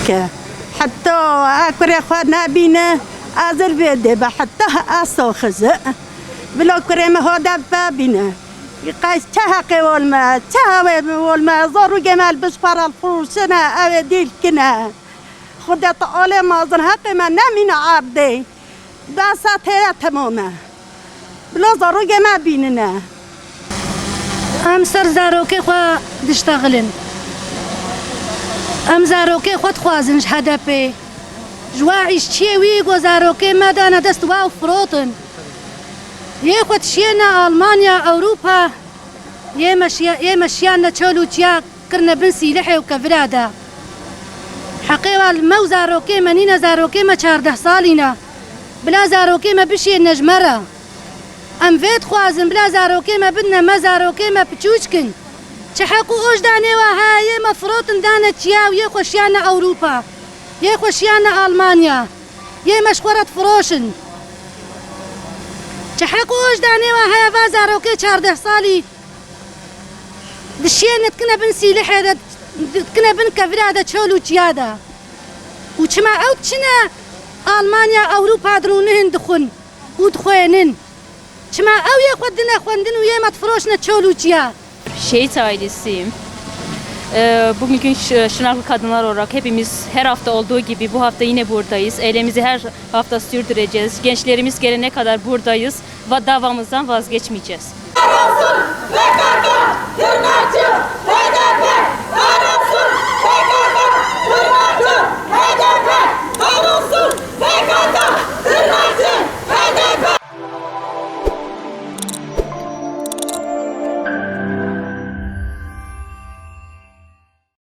که حتی اکر خود نبینه ازر ویده به حتی اصلا خزه بلا کریم ها دب بینه قیس چه حقی والما چه هوای والما زارو جمال بشفر الفروشنا او دیل کنه خدا تعالی مازن حق من نمین عبده دست هیا تمامه بلا زارو جمال بینه ام سر زاروکی خوا دشتغلن ام زاروکی خود خوازنش هدفه جواعیش چیه ویگو زاروکی مدانه دست واو فروتن یه خود شینا آلمانیا اوروپا یه مشیان نچولو چیا کرنه بن سیلحه و کفرادا حقیقا مو زاروکی منین زاروکی ما 14 سالینا بلا زاروکی ما بشی نجمره ام فيت خوازن بلا زاروكي ما بدنا ما زاروكي ما بتشوشكن تحقوا اوش داني وهاي مفروض دانا تشياو يا خوشيانا اوروبا يا خوشيانا المانيا يا مشقورة فروشن تحقوا اوش داني وهاي فا زاروكي 14 صالي دشينا تكنا بن سيلحي تكنا بن كفرادا تشولو تشيادا وشما او تشنا المانيا اوروبا درونهن دخون ودخوينن Çima ev ya kudine kundin ve yemet froşne çoluçya. Şehit ailesiyim. Bugünkü Şırnaklı kadınlar olarak hepimiz her hafta olduğu gibi bu hafta yine buradayız. Eylemizi her hafta sürdüreceğiz. Gençlerimiz gelene kadar buradayız ve davamızdan vazgeçmeyeceğiz.